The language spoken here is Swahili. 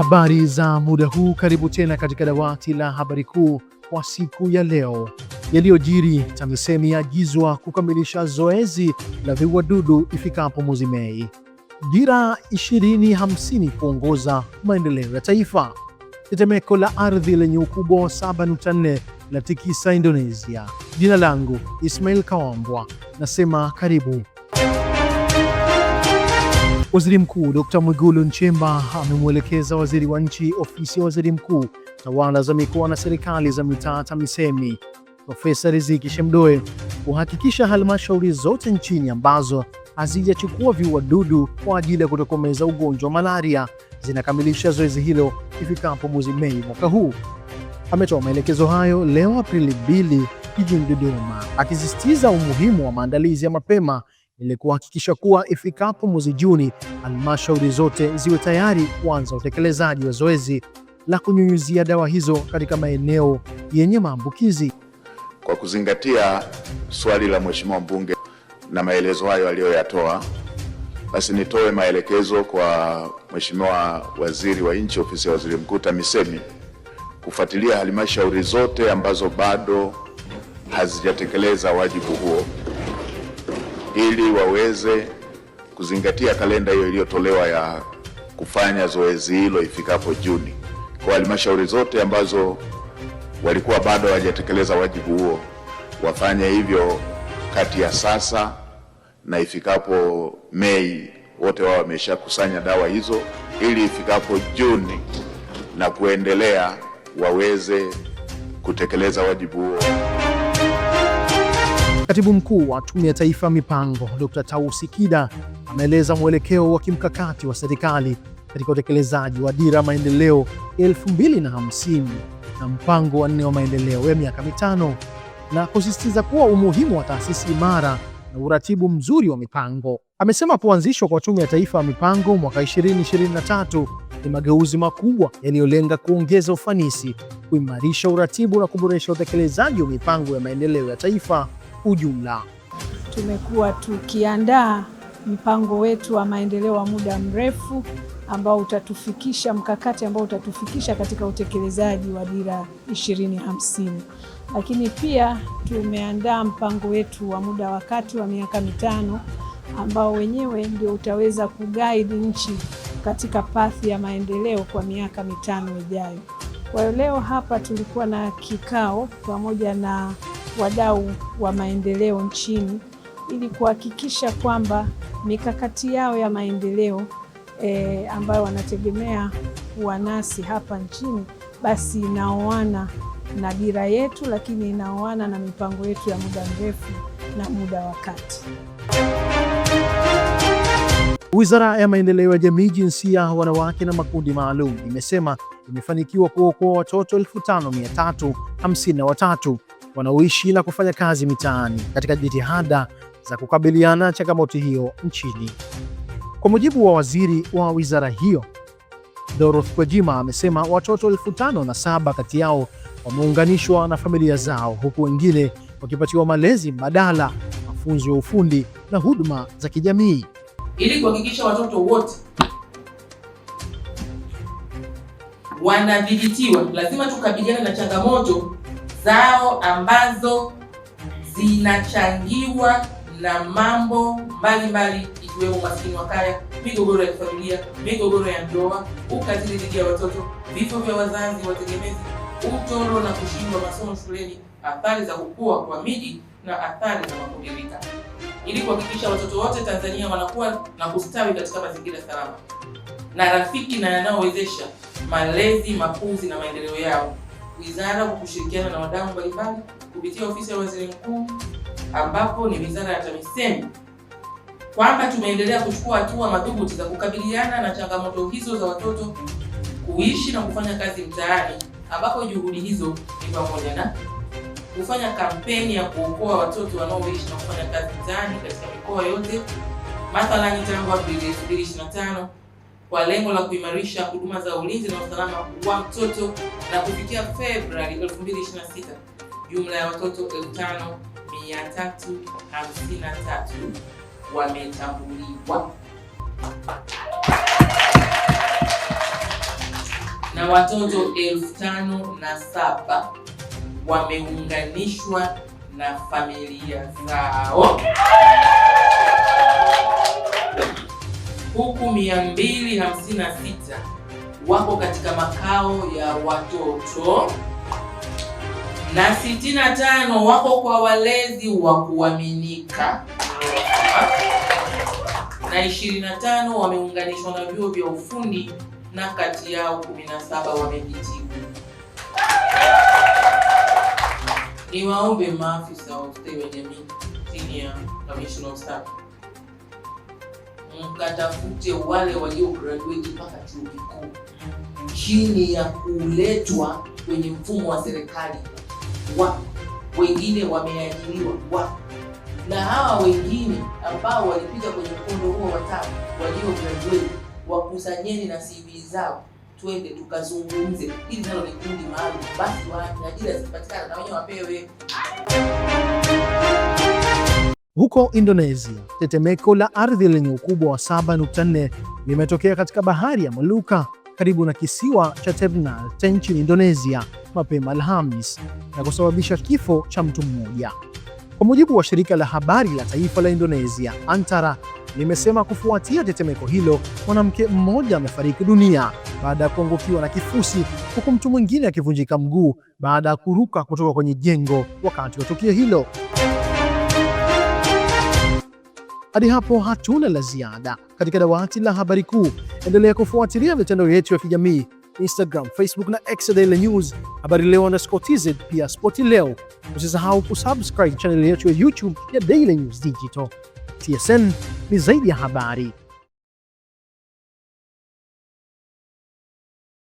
Habari za muda huu, karibu tena katika dawati la habari kuu kwa siku ya leo. Yaliyojiri: TAMISEMI yaagizwa kukamilisha zoezi la viuadudu ifikapo mwezi Mei. Dira 2050 kuongoza maendeleo ya taifa. Tetemeko la ardhi lenye ukubwa wa 7.4 la tikisa Indonesia. Jina langu Ismail Kawambwa, nasema karibu. Waziri Mkuu Dr. Mwigulu Nchemba amemwelekeza Waziri wa Nchi, Ofisi ya Waziri Mkuu, Tawala za Mikoa na Serikali za Mitaa, TAMISEMI, Profesa Riziki Shemdoe kuhakikisha halmashauri zote nchini ambazo hazijachukua viuadudu kwa ajili ya kutokomeza ugonjwa wa malaria zinakamilisha zoezi hilo ifikapo mwezi Mei mwaka huu. Ametoa maelekezo hayo leo Aprili 2 jijini Dodoma, akisisitiza umuhimu wa maandalizi ya mapema ili kuhakikisha kuwa ifikapo mwezi Juni halmashauri zote ziwe tayari kuanza utekelezaji wa zoezi la kunyunyuzia dawa hizo katika maeneo yenye maambukizi. Kwa kuzingatia swali la Mheshimiwa mbunge na maelezo hayo aliyoyatoa, basi nitoe maelekezo kwa Mheshimiwa Waziri wa Nchi, Ofisi ya Waziri Mkuu, TAMISEMI kufuatilia halmashauri zote ambazo bado hazijatekeleza wajibu huo ili waweze kuzingatia kalenda hiyo iliyotolewa ya kufanya zoezi hilo ifikapo Juni. Kwa halmashauri zote ambazo walikuwa bado hawajatekeleza wajibu huo, wafanye hivyo kati ya sasa na ifikapo Mei, wote wao wameshakusanya dawa hizo, ili ifikapo Juni na kuendelea waweze kutekeleza wajibu huo. Katibu Mkuu wa Tume ya Taifa ya Mipango, Dr. Tausi Kida, ameeleza mwelekeo wa kimkakati wa serikali katika utekelezaji wa Dira Maendeleo 2050 na mpango wa 4 wa maendeleo ya miaka mitano, na kusisitiza kuwa umuhimu wa taasisi imara na uratibu mzuri wa mipango. Amesema kuanzishwa kwa Tume ya Taifa ya Mipango mwaka 2023 ni mageuzi makubwa yaliyolenga kuongeza ufanisi, kuimarisha uratibu na kuboresha utekelezaji wa mipango ya maendeleo ya taifa ujumla. Tumekuwa tukiandaa mpango wetu wa maendeleo wa muda mrefu ambao utatufikisha, mkakati ambao utatufikisha katika utekelezaji wa Dira 2050. Lakini pia tumeandaa mpango wetu wa muda wa kati wa miaka mitano ambao wenyewe ndio utaweza kuguide nchi katika pathi ya maendeleo kwa miaka mitano ijayo. Kwa hiyo leo hapa tulikuwa na kikao pamoja na wadau wa maendeleo nchini ili kuhakikisha kwamba mikakati yao ya maendeleo ambayo wanategemea kuwa nasi hapa nchini basi inaoana na dira yetu, lakini inaoana na mipango yetu ya muda mrefu na muda wa kati. Wizara ya Maendeleo ya Jamii, Jinsia, Wanawake na Makundi Maalum imesema imefanikiwa kuokoa watoto 5353 wanaoishi na kufanya kazi mitaani katika jitihada za kukabiliana na changamoto hiyo nchini. Kwa mujibu wa waziri wa wizara hiyo, Dorothy Gwajima, amesema watoto 5007 kati yao wameunganishwa na familia zao, huku wengine wakipatiwa malezi mbadala, mafunzo ya ufundi na huduma za kijamii. Ili kuhakikisha watoto wote wanadhibitiwa, lazima tukabiliane na changamoto zao ambazo zinachangiwa na mambo mbalimbali ikiwemo umaskini wa kaya, migogoro ya familia, migogoro ya ndoa, ukatili dhidi ya watoto, vifo vya wazazi wategemezi, utoro na kushindwa masomo shuleni, athari za kukua kwa miji na athari za makundi rika. Ili kuhakikisha watoto wote Tanzania wanakuwa na kustawi katika mazingira salama na rafiki na yanayowezesha malezi, makuzi na maendeleo yao, wizara kwa kushirikiana na wadau mbalimbali kupitia Ofisi ya Waziri Mkuu, ambapo ni wizara ya TAMISEMI, kwamba tumeendelea kuchukua hatua madhubuti za kukabiliana na changamoto hizo za watoto kuishi na kufanya kazi mtaani, ambapo juhudi hizo ni pamoja na kufanya kampeni ya kuokoa watoto wanaoishi na kufanya kazi mtaani katika mikoa yote, mathalani tangu Aprili 2025 kwa lengo la kuimarisha huduma za ulinzi na usalama wa mtoto, na kufikia Februari 2026 jumla ya watoto 5353 wametambuliwa. na watoto 5,007 wameunganishwa na familia zao, huku 256 wako katika makao ya watoto na 65 wako kwa walezi wa kuaminika na 25 wameunganishwa na vyuo vya ufundi na kati yao 17 wamehitimu. Niwaombe maafisa wa ustawi wa jamii chini ya Commissioner of Staff mkatafute wale walio graduate mpaka chuo kikuu chini ya kuletwa kwenye mfumo wa serikali, wengine wameajiriwa, na hawa wengine ambao walipita kwenye mkondo huo watatu walio graduate, wakusanyeni na CV zao, twende tukazungumze. Hili nalo ni kundi maalum, basi ajira zipatikane na wenyewe wapewe. Huko Indonesia, tetemeko la ardhi lenye ukubwa wa 7.4 limetokea katika bahari ya Molucca karibu na kisiwa cha Ternate nchini Indonesia mapema Alhamis na kusababisha kifo cha mtu mmoja. Kwa mujibu wa shirika la habari la taifa la Indonesia, Antara limesema kufuatia tetemeko hilo, mwanamke mmoja amefariki dunia baada ya kuangukiwa na kifusi, huku mtu mwingine akivunjika mguu baada ya kuruka kutoka kwenye jengo wakati wa tukio hilo. Hadi hapo hatuna la ziada katika dawati la habari kuu. Endelea kufuatilia mitandao yetu ya kijamii Instagram, Facebook na X Daily News, Habari Leo _TZ, pia Spoti Leo. Usisahau kusubscribe channel yetu ya YouTube ya Daily News Digital. TSN ni zaidi ya habari.